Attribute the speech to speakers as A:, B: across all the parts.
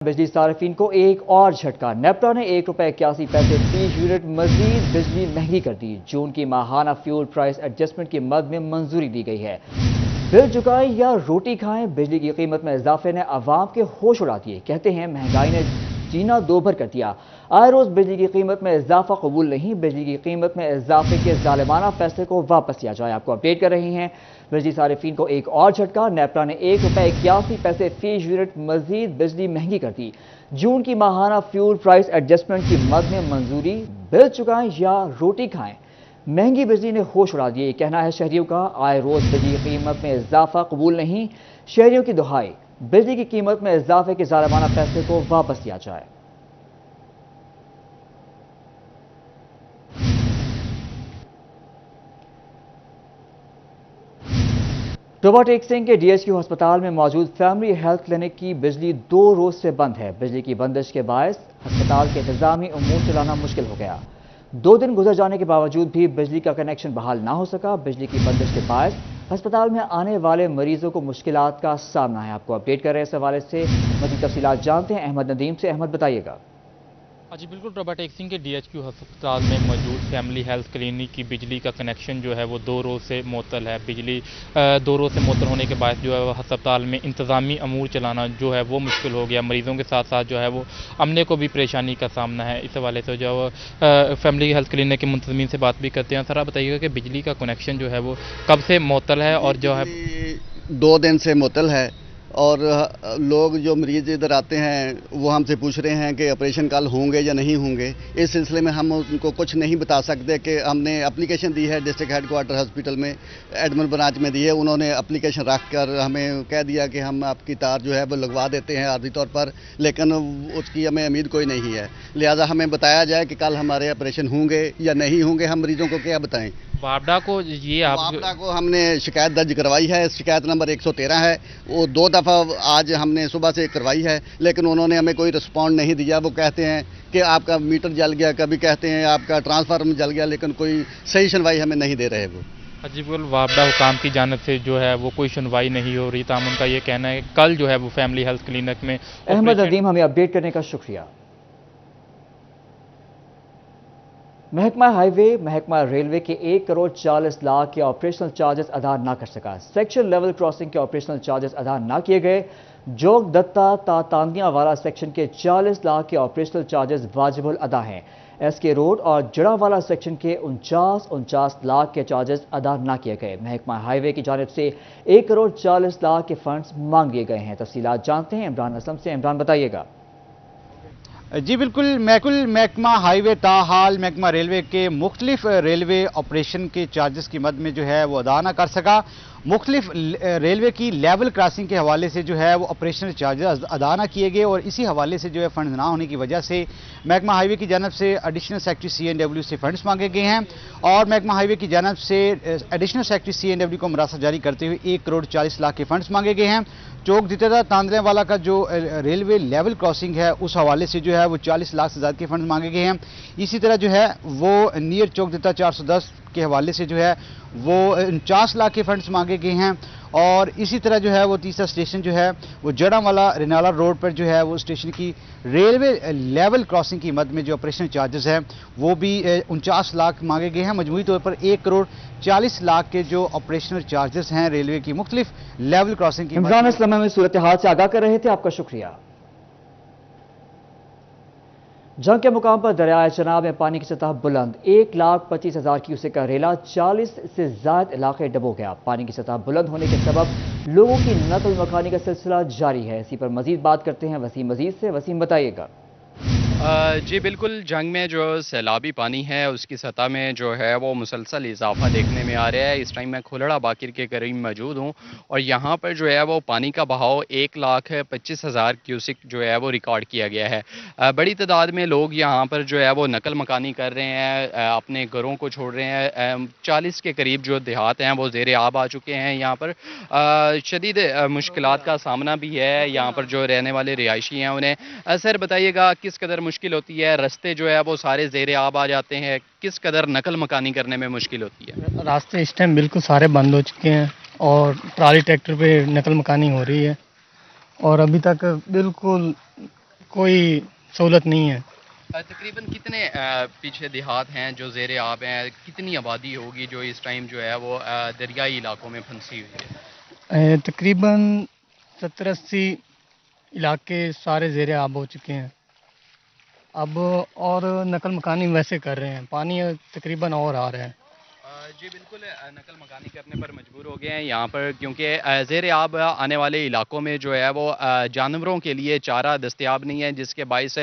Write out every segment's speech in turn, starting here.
A: बिजली सार्फिन को एक और झटका। नेपरा ने ₹1.81 फी यूनिट मजीद बिजली महंगी कर दी। जून की माहाना फ्यूल प्राइस एडजस्टमेंट की मद में मंजूरी दी गई है। बिल चुकाएं या रोटी खाएं, बिजली की कीमत में इजाफे ने अवाम के होश उड़ा दिए। कहते हैं महंगाई ने जीना दोभर कर दिया। आए रोज बिजली की कीमत में इजाफा कबूल नहीं। बिजली की कीमत में इजाफे के जालिमाना फैसले को वापस लिया जाए। आपको अपडेट कर रही हैं बिजली सारिफीन को एक और झटका। नेपरा ने ₹1.81 फी यूनिट मजीद बिजली महंगी कर दी। जून की माहाना फ्यूल प्राइस एडजस्टमेंट की मद में मंजूरी। बिल चुकाएं या रोटी खाएं, महंगी बिजली ने होश उड़ा दिए। कहना है शहरियों का, आए रोज बिजली की कीमत में इजाफा कबूल नहीं। शहरियों की दुहाई, बिजली की कीमत में इजाफे के जालिमाना फैसले को वापस लिया जाए। टोबा टेक सिंह के DHQ अस्पताल में मौजूद फैमिली हेल्थ क्लिनिक की बिजली 2 रोज से बंद है। बिजली की बंदिश के बायस अस्पताल के इंतजामी उमूर चलाना मुश्किल हो गया। 2 दिन गुजर जाने के बावजूद भी बिजली का कनेक्शन बहाल ना हो सका। बिजली की बंदिश के बायस अस्पताल में आने वाले मरीजों को मुश्किलात का सामना है। आपको अपडेट कर रहे हैं इस हवाले से मज़ीद तफसीलात जानते हैं अहमद नदीम से। अहमद, बताइएगा।
B: जी बिल्कुल, टोबा टेक सिंह के DHQ अस्पताल में मौजूद फैमिली हेल्थ क्लिनिक की बिजली का कनेक्शन जो है वो 2 रोज़ से मुअत्तल है। बिजली 2 रोज़ से मुअत्तल होने के बाद जो है वो अस्पताल में इंतज़ामी अमूर चलाना जो है वो मुश्किल हो गया। मरीज़ों के साथ साथ जो है वो अमले को भी परेशानी का सामना है। इस हवाले से जो फैमिली हेल्थ क्लिनिक के मुंतज़मीन से बात भी करते हैं। सर, आप बताइएगा कि बिजली का कनेक्शन जो है वो कब से मुअत्तल है और जो है
C: 2 दिन से मुअत्तल है। और लोग जो मरीज़ इधर आते हैं वो हमसे पूछ रहे हैं कि ऑपरेशन कल होंगे या नहीं होंगे। इस सिलसिले में हम उनको कुछ नहीं बता सकते कि हमने एप्लीकेशन दी है डिस्ट्रिक्ट हेडक्वार्टर हॉस्पिटल में, एडमिन ब्रांच में दी है। उन्होंने एप्लीकेशन रख कर हमें कह दिया कि हम आपकी तार जो है वो लगवा देते हैं आर्जी तौर पर, लेकिन उसकी हमें उम्मीद कोई नहीं है। लिहाजा हमें बताया जाए कि कल हमारे ऑपरेशन होंगे या नहीं होंगे। हम मरीज़ों को क्या बताएं।
B: वापडा को ये
C: वापडा को हमने शिकायत दर्ज करवाई है। शिकायत नंबर 113 है। वो 2 दफ़ा आज हमने सुबह से करवाई है, लेकिन उन्होंने हमें कोई रिस्पॉन्ड नहीं दिया। वो कहते हैं कि आपका मीटर जल गया, कभी कहते हैं आपका ट्रांसफार्मर जल गया, लेकिन कोई सही सुनवाई हमें नहीं दे रहे वो।
B: अजीबुल वापडा हुकाम की जानिब से जो है वो कोई सुनवाई नहीं हो रही। ताम उनका ये कहना है कल जो है वो फैमिली हेल्थ क्लिनिक में।
A: अहमद नदीम, हमें अपडेट करने का शुक्रिया। महकमा हाईवे, महकमा रेलवे के 1 करोड़ 40 लाख के ऑपरेशनल चार्जेस अदा ना कर सका। सेक्शन लेवल क्रॉसिंग के ऑपरेशनल चार्जेस अदा ना किए गए। जोग दत्ता तातांदिया वाला सेक्शन के 40 लाख के ऑपरेशनल चार्जेस वाजिबुल अदा हैं। SK रोड और जड़ावाला सेक्शन के 49 लाख के चार्जेस अदा ना किए गए। महकमा हाईवे की जानिब से 1 करोड़ 40 लाख के फंड्स मांग लिए गए हैं। तफसीलात जानते हैं इमरान असलम से। इमरान, बताइएगा।
D: जी बिल्कुल, महकमा हाईवे ताहाल महकमा रेलवे के मुख्तलिफ रेलवे ऑपरेशन के चार्जेस की मद में जो है वो अदा ना कर सका। मुख्तलिफ रेलवे की लेवल क्रॉसिंग के हवाले से जो है वो ऑपरेशनल चार्जेस अदा ना किए गए और इसी हवाले से जो है फंड ना होने की वजह से महकमा हाईवे की जानब से एडिशनल सेक्रेटरी CNW से फंड्स मांगे गए हैं और महकमा हाईवे की जानब से एडिशनल सेक्रेटरी CNW को मरासत जारी करते हुए 1 करोड़ 40 लाख के फंड्स मांगे गए हैं। चौक दितेदा तांदले वाला का जो रेलवे लेवल क्रॉसिंग है उस हवाले से जो है वो 40 लाख से ज़्यादा के फंड मांगे गए हैं। इसी तरह जो है वो नियर चौक दिता 410 के हवाले से जो है वो 49 लाख के फंड्स मांगे गए हैं। और इसी तरह जो है वो तीसरा स्टेशन जो है वो जड़ावाला रिनाला रोड पर जो है वो स्टेशन की रेलवे लेवल क्रॉसिंग की मद में जो ऑपरेशनल चार्जेस हैं वो भी 49 लाख मांगे गए हैं। मजमूई तौर पर 1 करोड़ 40 लाख के जो ऑपरेशनल चार्जेस हैं रेलवे की मुख्तलिफ लेवल क्रॉसिंग की।
A: इमरान असलम में सूरत हाल से आगाह कर रहे थे, आपका शुक्रिया। जंग के मुकाम पर दरियाए चनाब में पानी की सतह बुलंद। 1,25,000 क्यूसेक का रेला 40 से ज्यादा इलाके डबो गया। पानी की सतह बुलंद होने के सबब लोगों की नकल मकानी का सिलसिला जारी है। इसी पर मजीद बात करते हैं वसीम मजीद से। वसीम, बताइएगा।
E: जी बिल्कुल, जंग में जो सैलाबी पानी है उसकी सतह में जो है वो मुसलसल इजाफा देखने में आ रहा है। इस टाइम मैं खुलड़ा बाकिर के करीब मौजूद हूँ और यहाँ पर जो है वो पानी का बहाव 1,25,000 क्यूसिक जो है वो रिकॉर्ड किया गया है। बड़ी तादाद में लोग यहाँ पर जो है वो नकल मकानी कर रहे हैं, अपने घरों को छोड़ रहे हैं। 40 के करीब जो देहात हैं वो ज़ेर आब आ चुके हैं। यहाँ पर शदीद मुश्किलात का सामना भी है यहाँ पर जो रहने वाले रिहायशी हैं उन्हें। सर, बताइएगा किस कदर मुश्किल होती है, रास्ते जो है वो सारे ज़ेरे आब आ जाते हैं, किस कदर नकल मकानी करने में मुश्किल होती है?
F: रास्ते इस टाइम बिल्कुल सारे बंद हो चुके हैं और ट्राली ट्रैक्टर पे नकल मकानी हो रही है और अभी तक बिल्कुल कोई सहूलत नहीं है।
E: तकरीबन कितने पीछे देहात हैं जो ज़ेर आब हैं, कितनी आबादी होगी जो इस टाइम जो है वो दरियाई इलाकों में फंसी हुई है?
F: तकरीबन 70-80 इलाके सारे ज़ेर आब हो चुके हैं अब, और नकल मकानी वैसे कर रहे हैं, पानी तकरीबन और आ रहा है।
E: जी बिल्कुल, नकल मकानी करने पर मजबूर हो गए हैं यहाँ पर, क्योंकि ज़ेर आब आने वाले इलाकों में जो है वो जानवरों के लिए चारा दस्तयाब नहीं है, जिसके बाइस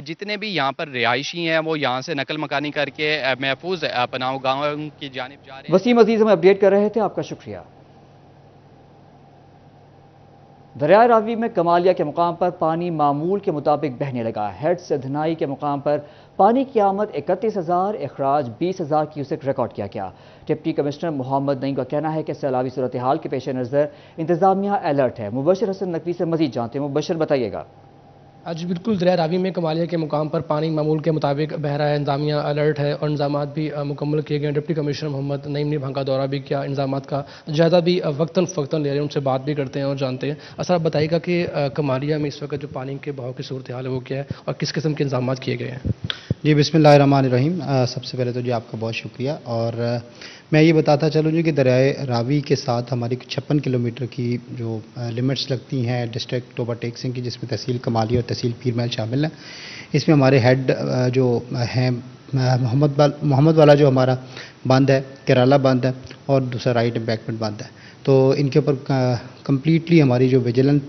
E: जितने भी यहाँ पर रिहायशी हैं वो यहाँ से नकल मकानी करके महफूज पनाह गाहों की जानिब जा रहे हैं।
A: वसीम अजीज हमें अपडेट कर रहे थे, आपका शुक्रिया। दरिया रावी में कमालिया के मुकाम पर पानी मामूल के मुताबिक बहने लगा। हेड से धनाई के मुकाम पर पानी की आमद 31,000, अखराज 20,000 क्यूसेक रिकॉर्ड किया गया। डिप्टी कमिश्नर मोहम्मद नईम का कहना है कि सैलाबी सूरत हाल के पेश नज़र इंतजामिया अलर्ट है। मुबशर हसन नकवी से मजीद जानते हैं। मुबशर, बताइएगा।
G: आज बिल्कुल दरिया रावी में कमालिया के मुकाम पर पानी मामूल के मुताबिक बह रहा है, इंतजामिया अलर्ट है और इंतजामात भी मुकम्मल किए गए। डिप्टी कमिश्नर मोहम्मद नईम ने वहाँ का दौरा भी किया, इंतजामात का जायजा भी वक्तन फ़वक्तन ले रहे हैं, उनसे बात भी करते हैं और जानते हैं। असर आप बताइएगा कि कमालिया में इस वक्त जो पानी के बहाव की सूरत हाल है वो क्या है और किस किस्म के इंतजाम किए गए हैं?
H: जी बिस्मिल्लाहिर्रहमानिर्रहीम। सबसे पहले तो जी आपका बहुत शुक्रिया, और मैं ये बताता चलूँ जी कि दरियाए रावी के साथ हमारी 56 किलोमीटर की जो लिमिट्स लगती हैं डिस्ट्रिक्ट टोबा टेक सिंह की, जिसमें तहसील कमाली और तहसील पीर महल शामिल है। इसमें हमारे हेड जो हैं मोहम्मद वाला जो हमारा बंद है, केराला बंद है, और दूसरा राइट एम्बैंकमेंट बंद है। तो इनके ऊपर कम्प्लीटली हमारी जो विजिलेंट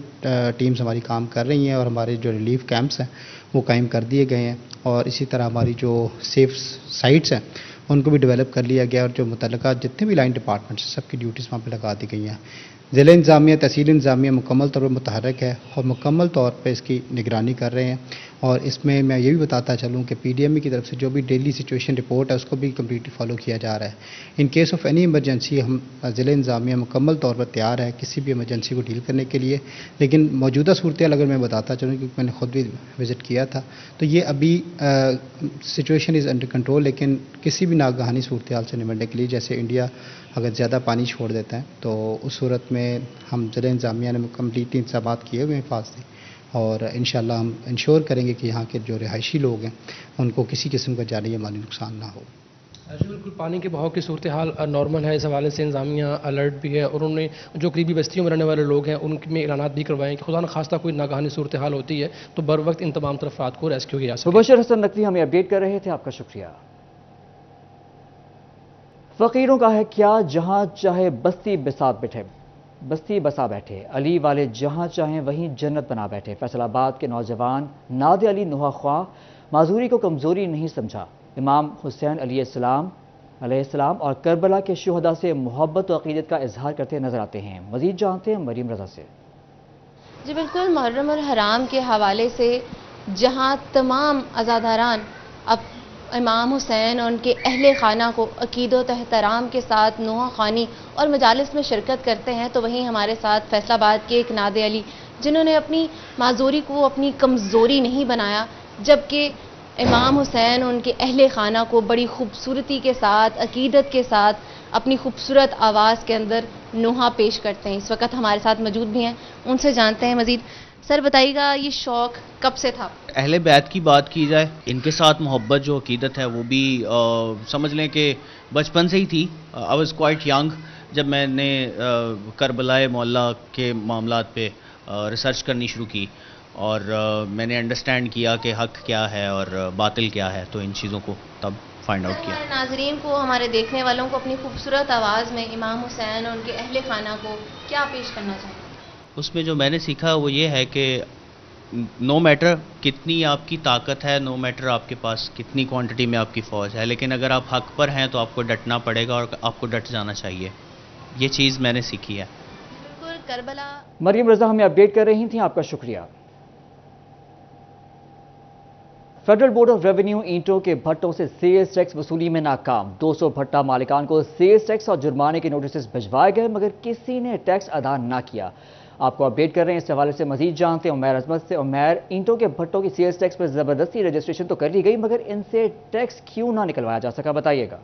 H: टीम्स हमारी काम कर रही हैं और हमारे जो रिलीफ कैंप्स हैं वो कायम कर दिए गए हैं, और इसी तरह हमारी जो सेफ साइट्स हैं उनको भी डेवलप कर लिया गया, और जो मुतल्लिका जितने भी लाइन डिपार्टमेंट्स हैं सबकी ड्यूटीज़ वहाँ पर लगा दी गई हैं। ज़िला इंतज़ामिया तहसील इंतज़ामिया मुकम्मल तौर पर मुतहरक है और मुकम्मल तौर पर इसकी निगरानी कर रहे हैं। और इसमें मैं ये भी बताता चलूँ कि PDME की तरफ से जो भी डेली सिचुएशन रिपोर्ट है उसको भी कम्प्लीटली फॉलो किया जा रहा है। In case of any emergency हम ज़िला इंतज़ामिया मुकम्मल तौर पर तैयार है किसी भी इमरजेंसी को डील करने के लिए। लेकिन मौजूदा सूरत हाल अगर मैं बताता चलूँ, क्योंकि मैंने ख़ुद भी विज़िट किया था, तो ये अभी सिचुएशन इज़ अंडर कंट्रोल, लेकिन किसी भी नागहानी सूरत हाल से निपटने के लिए, जैसे इंडिया अगर ज़्यादा पानी छोड़ देता है तो उस सूरत में हम ज़िला इंतज़ामिया ने कम्प्लीटली इंतज़ाम किए हुए हैं हिफाजती, और इंशाअल्लाह हम इंश्योर करेंगे कि यहाँ के जो रिहायशी लोग हैं उनको किसी किस्म का जानी या माली नुकसान ना हो।
G: जी बिल्कुल, पानी के बहाव की सूरत हाल नॉर्मल है, इस हवाले से इंतजामिया अलर्ट भी है, और उन्होंने जो करीबी बस्तियों में रहने वाले लोग हैं उनमें ऐलान भी करवाएं कि खुदा न खास्ता कोई नागहानी सूरत हाल होती है तो बर वक्त इन तमाम तरफ़ात को रेस्क्यू किया जा सके।
A: मुबशर हसन नकवी हमें अपडेट कर रहे थे, आपका शुक्रिया। फ़कीरों का है क्या जहाँ चाहे बस्ती बसा बैठे, अली वाले जहाँ चाहें वहीं जन्नत बना बैठे। फैसलाबाद के नौजवान नादे अली नुहा ख्वाह माजूरी को कमज़ोरी नहीं समझा। इमाम हुसैन अलैहिस्सलाम और करबला के शुहदा से मोहब्बत और अक़ीदत का इजहार करते नजर आते हैं। मज़ीद जानते हैं मरीम रज़ा से।
I: जी बिल्कुल, मुहर्रम और हराम के हवाले से जहाँ तमाम अज़ादारान अब इमाम हुसैन और उनके अहले खाना को अक़ीदत और एहतराम के साथ नुहा ख़ानी और मजालिस में शिरकत करते हैं, तो वहीं हमारे साथ फैसलाबाद के एक नादे अली जिन्होंने अपनी माजूरी को अपनी कमज़ोरी नहीं बनाया, जबकि इमाम हुसैन और उनके अहले खाना को बड़ी खूबसूरती के साथ अक़ीदत के साथ अपनी खूबसूरत आवाज़ के अंदर नुहा पेश करते हैं। इस वक्त हमारे साथ मौजूद भी हैं, उनसे जानते हैं मज़ीद। सर बताइएगा, ये शौक़ कब से था?
J: अहले बैत की बात की जाए, इनके साथ मोहब्बत जो अकीदत है वो भी समझ लें कि बचपन से ही थी। आई वाज़ क्वाइट यंग जब मैंने करबलाए मोहल्ला के मामलात पे रिसर्च करनी शुरू की, और मैंने अंडरस्टैंड किया कि हक़ क्या है और बातिल क्या है, तो इन चीज़ों को तब फाइंड आउट किया।
I: हमारे नाज़रीन को, हमारे देखने वालों को अपनी खूबसूरत आवाज़ में इमाम हुसैन और उनके अहले खाना को क्या पेश करना चाहिए?
J: उसमें जो मैंने सीखा वो ये है कि नो मैटर कितनी आपकी ताकत है, नो मैटर आपके पास कितनी क्वांटिटी में आपकी फ़ौज है, लेकिन अगर आप हक़ पर हैं तो आपको डटना पड़ेगा और आपको डट जाना चाहिए। ये चीज़ मैंने सीखी है।
I: बिल्कुल, करबला।
A: मरीम रज़ा हमें अपडेट कर रही थी, आपका शुक्रिया। फेडरल बोर्ड ऑफ रेवेन्यू ईंटों के भट्टों से सेल्स टैक्स वसूली में नाकाम। 200 भट्टा मालिकान को सेल्स टैक्स और जुर्माने के नोटिस भिजवाए गए, मगर किसी ने टैक्स अदा ना किया। आपको अपडेट कर रहे हैं, इस हवाले से मजीद जानते हैं उमैर अजमत से। उमैर, ईंटों के भट्टों की सेल्स टैक्स पर ज़बरदस्ती रजिस्ट्रेशन तो कर ली गई, मगर इनसे टैक्स क्यों ना निकलवाया जा सका, बताइएगा।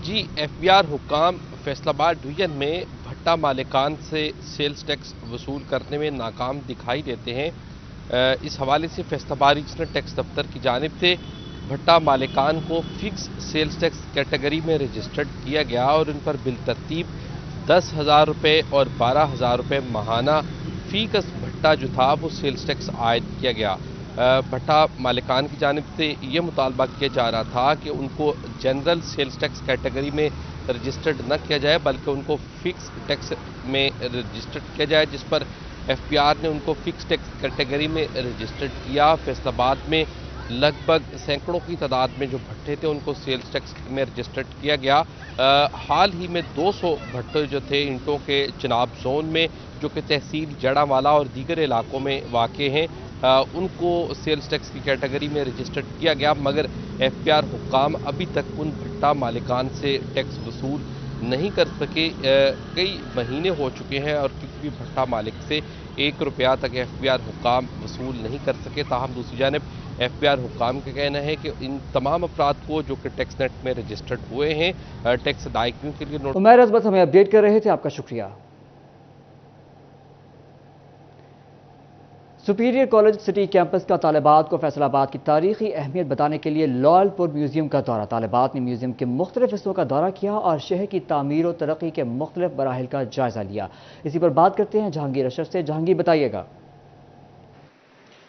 K: जी, FBR हुकाम फैसलाबाद डिवीजन में भट्टा मालिकान से सेल्स टैक्स वसूल करने में नाकाम दिखाई देते हैं। اس حوالے سے فیصلہ باد ریجنل ٹیکس دفتر کی جانب سے بھٹا مالکان کو فکس سیلز ٹیکس کیٹیگری میں رجسٹرڈ کیا گیا اور ان پر بالترتیب 10,000 روپے اور 12,000 روپے ماہانہ فی کس بھٹا جو تھا وہ سیلز ٹیکس عائد کیا گیا۔ بھٹا مالکان کی جانب سے یہ مطالبہ کیا جا رہا تھا کہ ان کو جنرل سیلز ٹیکس کیٹیگری میں رجسٹرڈ نہ کیا جائے بلکہ ان کو فکس ٹیکس میں رجسٹرڈ کیا جائے، جس پر ایف پی آر نے ان کو فکس ٹیکس کیٹیگری میں رجسٹرڈ کیا۔ فیصل آباد میں لگ بھگ سینکڑوں کی تعداد میں جو بھٹے تھے ان کو سیلز ٹیکس میں رجسٹرڈ کیا گیا۔ حال ہی میں 200 بھٹے جو تھے انٹوں کے چناب زون میں، جو کہ تحصیل جڑا والا اور دیگر علاقوں میں واقع ہیں، ان کو سیلز ٹیکس کی کیٹیگری میں رجسٹرڈ کیا گیا، مگر ایف پی آر حکام ابھی تک ان بھٹا مالکان سے ٹیکس وصول نہیں کر سکے۔ کئی مہینے ہو چکے ہیں اور کسی بھی بھٹا مالک سے 1 روپیہ تک ایف پی آر حکام وصول نہیں کر سکے۔ تاہم دوسری جانب ایف پی آر حکام کا کہنا ہے کہ ان تمام افراد کو جو کہ ٹیکس نیٹ میں رجسٹرڈ ہوئے ہیں ٹیکس ادائیگیوں کے لیے
A: عمیر عظمت ہمیں اپڈیٹ کر رہے تھے، آپ کا شکریہ۔ سپیریئر کالج سٹی کیمپس کا طالبات کو فیصل آباد کی تاریخی اہمیت بتانے کے لیے لال پور میوزیم کا دورہ۔ طالبات نے میوزیم کے مختلف حصوں کا دورہ کیا اور شہر کی تعمیر و ترقی کے مختلف مراحل کا جائزہ لیا۔ اسی پر بات کرتے ہیں جہانگیر اشرف سے۔ جہانگیر، بتائیے گا۔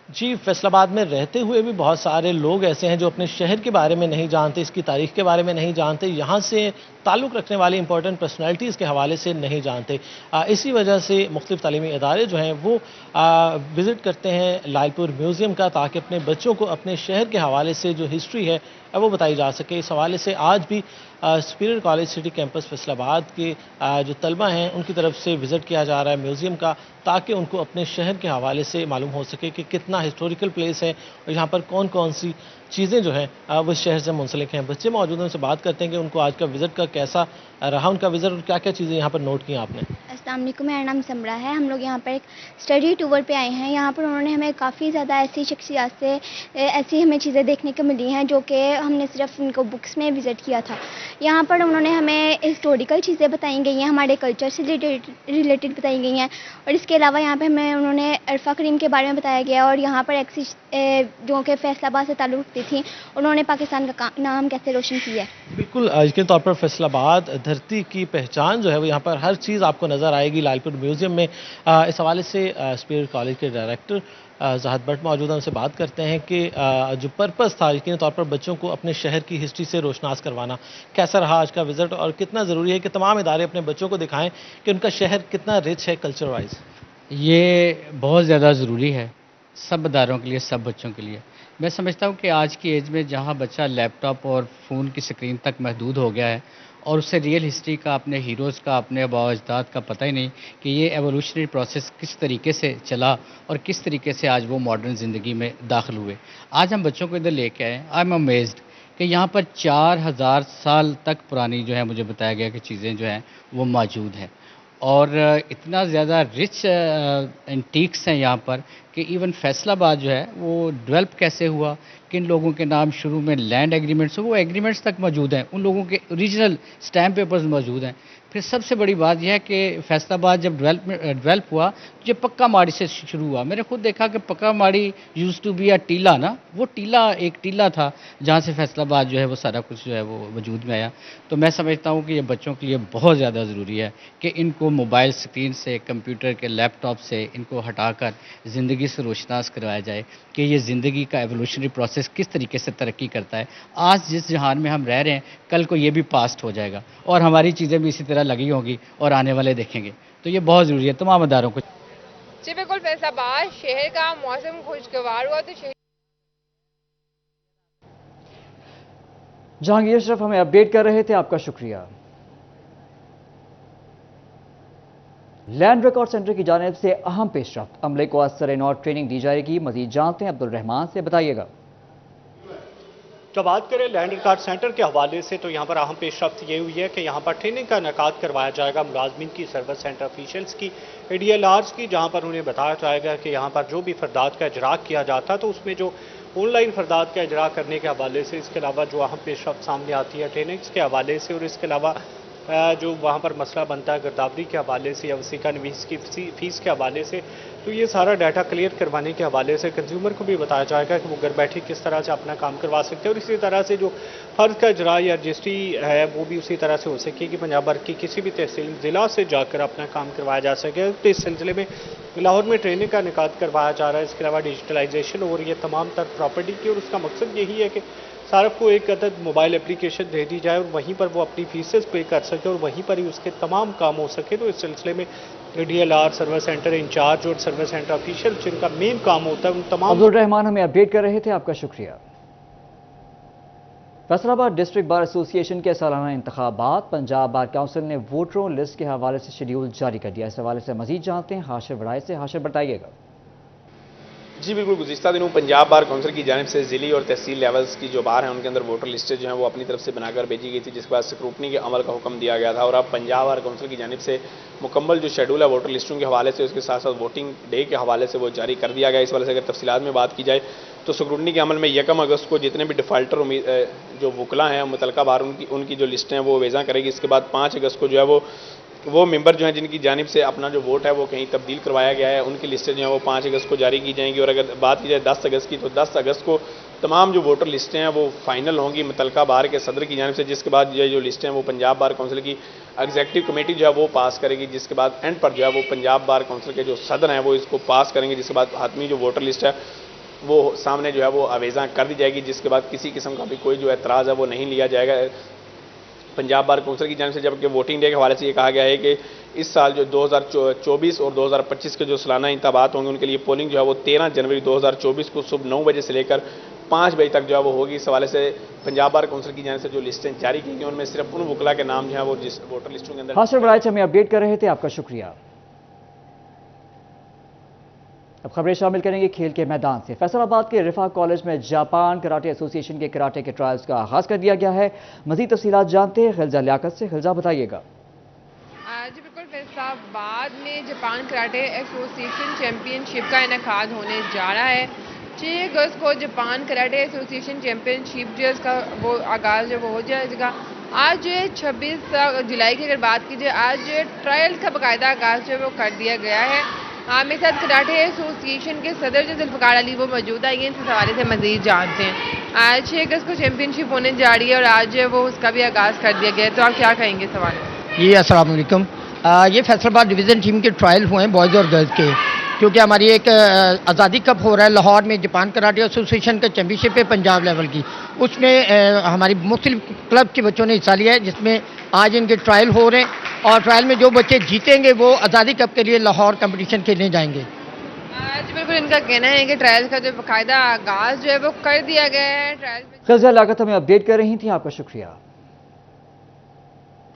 L: جی، فیصل آباد میں رہتے ہوئے بھی بہت سارے لوگ ایسے ہیں جو اپنے شہر کے بارے میں نہیں جانتے، اس کی تاریخ کے بارے میں نہیں جانتے، یہاں سے تعلق رکھنے والی امپورٹنٹ پرسنالٹیز کے حوالے سے نہیں جانتے۔ اسی وجہ سے مختلف تعلیمی ادارے جو ہیں وہ وزٹ کرتے ہیں لال پور میوزیم کا، تاکہ اپنے بچوں کو اپنے شہر کے حوالے سے جو ہسٹری ہے وہ بتائی جا سکے۔ اس حوالے سے آج بھی Superior College City Campus Faisalabad کے جو طلبہ ہیں ان کی طرف سے وزٹ کیا جا رہا ہے میوزیم کا، تاکہ ان کو اپنے شہر کے حوالے سے معلوم ہو سکے کہ کتنا ہسٹوریکل پلیس ہے اور یہاں پر کون کون سی چیزیں جو ہیں وہ شہر سے منسلک ہیں۔ بچے موجود ہیں، ان سے بات کرتے ہیں کہ ان کو آج کا وزٹ کا کیسا رہا ان کا وزٹ، اور کیا کیا چیزیں یہاں پر نوٹ کی آپ نے۔
M: السلام علیکم، میرا نام سمرا ہے۔ ہم لوگ یہاں پر ایک اسٹڈی ٹور پہ آئے ہیں۔ یہاں پر انہوں نے ہمیں کافی زیادہ ایسی شخصیات سے ایسی ہمیں چیزیں دیکھنے کو ملی ہیں جو کہ ہم نے صرف ان کو بکس میں وزٹ کیا تھا۔ یہاں پر انہوں نے ہمیں ہسٹوریکل چیزیں بتائی گئی ہیں، ہمارے کلچر سے ریلیٹڈ بتائی گئی ہیں، اور اس کے علاوہ یہاں پہ ہمیں انہوں نے عرفہ کریم کے بارے میں بتایا گیا، اور یہاں پر جو کہ فیصل آباد سے تعلق رکھتی تھیں، انہوں نے پاکستان کا نام کیسے روشن کیا ہے۔
L: بالکل، آج کے طور پر فیصل آباد دھرتی کی پہچان جو ہے وہ یہاں پر ہر چیز آپ کو نظر آئے گی لال پور میوزیم میں۔ اس حوالے سے سپیریئر کالج کے ڈائریکٹر زاہد بٹ موجود ہیں، ان سے بات کرتے ہیں کہ جو پرپس تھا یقینی طور پر بچوں کو اپنے شہر کی ہسٹری سے روشناس کروانا، کیسا رہا آج کا وزٹ اور کتنا ضروری ہے کہ تمام ادارے اپنے بچوں کو دکھائیں کہ ان کا شہر کتنا رچ ہے کلچر وائز۔
N: یہ بہت زیادہ ضروری ہے سب اداروں کے لیے، سب بچوں کے لیے۔ میں سمجھتا ہوں کہ آج کی ایج میں جہاں بچہ لیپ ٹاپ اور فون کی سکرین تک محدود ہو گیا ہے اور اسے ریئل ہسٹری کا، اپنے ہیروز کا، اپنے آباء و اجداد کا پتہ ہی نہیں کہ یہ ایوولوشنری پروسیس کس طریقے سے چلا اور کس طریقے سے آج وہ ماڈرن زندگی میں داخل ہوئے۔ آج ہم بچوں کو ادھر لے کے آئے، آئی ایم امیزڈ کہ یہاں پر 4000 سال تک پرانی جو ہے مجھے بتایا گیا کہ چیزیں جو ہیں وہ موجود ہیں، اور اتنا زیادہ رچ اینٹیکس ہیں یہاں پر کہ ایون فیصل آباد جو ہے وہ ڈیولپ کیسے ہوا، کن لوگوں کے نام شروع میں لینڈ ایگریمنٹس وہ ایگریمنٹس تک موجود ہیں، ان لوگوں کے اوریجنل اسٹیمپ پیپرز موجود ہیں۔ پھر سب سے بڑی بات یہ ہے کہ فیصل آباد جب ڈیولپ ہوا یہ پکا ماڑی سے شروع ہوا۔ میں نے خود دیکھا کہ پکا ماڑی یوز ٹو بی ٹیلا نا، وہ ٹیلا ایک ٹیلا تھا جہاں سے فیصل آباد جو ہے وہ سارا کچھ جو ہے وہ وجود میں آیا۔ تو میں سمجھتا ہوں کہ یہ بچوں کے لیے بہت زیادہ ضروری ہے کہ ان کو موبائل اسکرین سے، کمپیوٹر کے لیپ ٹاپ سے ان کو ہٹا کر زندگی سے روشناس کروایا جائے کہ یہ زندگی کا ایوولوشنری پروسیس کس طریقے سے ترقی کرتا ہے۔ آج جس جہان میں ہم رہ رہے ہیں کل کو یہ بھی پاسٹ ہو جائے گا اور ہماری چیزیں بھی اسی طرح لگی ہوں گی اور آنے والے دیکھیں گے، تو یہ بہت ضروری ہے تمام اداروں کو۔
O: جی بالکل، فیصل آباد شہر کا موسم خوشگوار ہوا تو
A: جہانگیر اشرف ہمیں اپڈیٹ کر رہے تھے، آپ کا شکریہ۔ لینڈ ریکارڈ سینٹر کی جانب سے اہم پیش رفت، عملے کو اثر نو ٹریننگ دی جائے گی۔ مزید جانتے ہیں عبد الرحمان سے، بتائیے گا۔
P: جب بات کریں لینڈ ریکارڈ سینٹر کے حوالے سے تو یہاں پر اہم پیش رفت یہ ہوئی ہے کہ یہاں پر ٹریننگ کا انعقاد کروایا جائے گا ملازمین کی، سروس سینٹر آفیشلز کی، ADLRs کی، جہاں پر انہیں بتایا جائے گا کہ یہاں پر جو بھی فردات کا اجرا کیا جاتا تو اس میں جو آن لائن فردات کا اجرا کرنے کے حوالے سے، اس کے علاوہ جو اہم پیش رفت سامنے آتی ہے ٹریننگز کے حوالے سے، اور اس کے علاوہ جو وہاں پر مسئلہ بنتا ہے گرداوری کے حوالے سے یا وسیقہ نویس کی فیس کے حوالے سے، तो ये सारा डाटा क्लियर करवाने के हवाले से कंज्यूमर को भी बताया जाएगा कि वो घर बैठे किस तरह से अपना काम करवा सकते हैं, और इसी तरह से जो फ़र्ज का इजरा या रजिस्ट्री है वो भी उसी तरह से हो सके कि पंजाब भर की किसी भी तहसील ज़िला से जाकर अपना काम करवाया जा सके। तो इस सिलसिले में लाहौर में ट्रेनिंग का इनेकाद करवाया जा रहा है। इसके अलावा डिजिटलाइजेशन हो रही है तमाम तर प्रॉपर्टी की, और उसका मकसद यही है कि सार्फ को एक अदद मोबाइल एप्लीकेशन दे दी जाए और वहीं पर वो अपनी फीसेस पे कर सके और वहीं पर ही उसके तमाम काम हो सके। तो इस सिलसिले में DLR सर्विस सेंटर इंचार्ज और सर्विस सेंटर ऑफिशियल जिनका मेन काम होता है उन तमाम।
A: अब्दुल रहमान हमें अपडेट कर रहे थे, आपका शुक्रिया। फैसलाबाद डिस्ट्रिक्ट बार एसोसिएशन के सालाना इंतखाबात, पंजाब बार काउंसिल ने वोटरों लिस्ट के हवाले से शेड्यूल जारी कर दिया। इस हवाले से मजीद जानते हैं हाशिर बड़ाई से। हाशिर बताइएगा।
Q: जी बिल्कुल, गुज़िश्ता दिनों पंजाब बार काउंसिल की जानिब से ज़िली और तहसील लेवल्स की जो बार हैं उनके अंदर वोटर लिस्टें जो हैं वो अपनी तरफ से बनाकर भेजी गई थी, जिसके बाद स्क्रूटनी के अमल का हुक्म दिया गया था। और अब पंजाब बार काउंसिल की जानिब से मुकम्मल जो शेड्यूल है वोटर लिस्टों के हवाले से, उसके साथ साथ वोटिंग डे के हवाले से वो जारी कर दिया गया। इस वाले से अगर तफसीलात में बात की जाए तो स्क्रूटनी के अमल में 1 अगस्त को जितने भी डिफ़ाल्टर जो वकला हैं मुतलका बार उनकी जो लिस्टें हैं वो वेज़ा करेगी। इसके बाद 5 अगस्त को जो है वो मेंबर जो हैं जिनकी जानिब से अपना जो वोट है वो कहीं तब्दील करवाया गया है उनकी लिस्टें जो हैं वो 5 अगस्त को जारी की जाएंगी। और अगर बात की जाए 10 अगस्त की तो 10 अगस्त को तमाम जो वोटर लिस्टें हैं वो फाइनल होंगी मुतलका बार के सदर की जानिब से, जिसके बाद ये जो लिस्टें हैं वो पंजाब बार काउंसिल की एग्जीक्यूटिव कमेटी जो है वो पास करेगी, जिसके बाद एंड पर जो है वो पंजाब बार काउंसिल के जो सदर हैं वो इसको पास करेंगे, जिसके बाद हातमी जो वोटर लिस्ट है वो सामने जो है वो आवेज़ा कर दी जाएगी, जिसके बाद किसी किस्म का भी कोई जो एतराज़ है वो नहीं लिया जाएगा पंजाब बार काउंसिल की जानिब से। जबकि वोटिंग डे के हवाले से ये कहा गया है कि इस साल जो 2024 और 2025 के जो सालाना इंतखाबात होंगे उनके लिए पोलिंग जो है वो 13 जनवरी 2024 को सुबह 9 बजे से लेकर 5 बजे तक जो है वो होगी। इस हवाले से पंजाब बार काउंसिल की जानिब से जो लिस्टें जारी की गई उनमें सिर्फ उन वकला के नाम जो है वो जिस वोटर लिस्टों के अंदर।
A: हाशिर बड़ाई हमें अपडेट कर रहे थे, आपका शुक्रिया। अब खबरें शामिल करेंगे खेल के मैदान से। फैसलाबाद के रिफा कॉलेज में जापान कराटे एसोसिएशन के कराटे के ट्रायल्स का आगाज कर दिया गया है। मजीद तफसीलात जानते हैं खिलजा लियाकत से। खिलजा बताइएगा।
O: जी बिल्कुल, फैसलाबाद में जापान कराटे एसोसिएशन चैंपियनशिप का इनेकाद होने जा रहा है। 6 अगस्त को जापान कराटे एसोसिएशन चैंपियनशिप जो इसका वो आगाज़ जो वो हो जाएगा। आज 26 जुलाई की अगर बात कीजिए, आज ट्रायल्स का बाकायदा आगाज़ जो वो कर दिया गया है। मेरे साथ कराटे एसोसिएशन के सदर जो जुल्फ़िकार अली वो मौजूद आई हैं, इस हवाले से मज़ीद जानते हैं। आज 6 अगस्त को चैंपियनशिप होने जा रही है और आज वो उसका भी आगाज़ कर दिया गया है, तो आप क्या कहेंगे इस हवाले से?
R: जी अस्सलाम वालेकुम। ये फैसलाबाद डिवीज़न टीम के ट्रायल हुए हैं बॉयज़ और गर्ल्स के, क्योंकि हमारी एक आज़ादी कप हो रहा है लाहौर में, जापान कराटे एसोसिएशन का चैम्पियनशिप है पंजाब लेवल की। उसमें हमारी मुख्तलिफ क्लब के बच्चों ने हिस्सा लिया है, जिसमें आज इनके ट्रायल हो रहे हैं और ट्रायल में जो बच्चे जीतेंगे वो आज़ादी कप के लिए लाहौर कंपटीशन खेलने जाएंगे।
O: जी बिल्कुल, इनका कहना है कि ट्रायल का जो बाकायदा आगाज़ जो है वो कर दिया गया है। ट्रायल
A: खिलजा लियाकत हमें अपडेट कर रही थी, आपका शुक्रिया।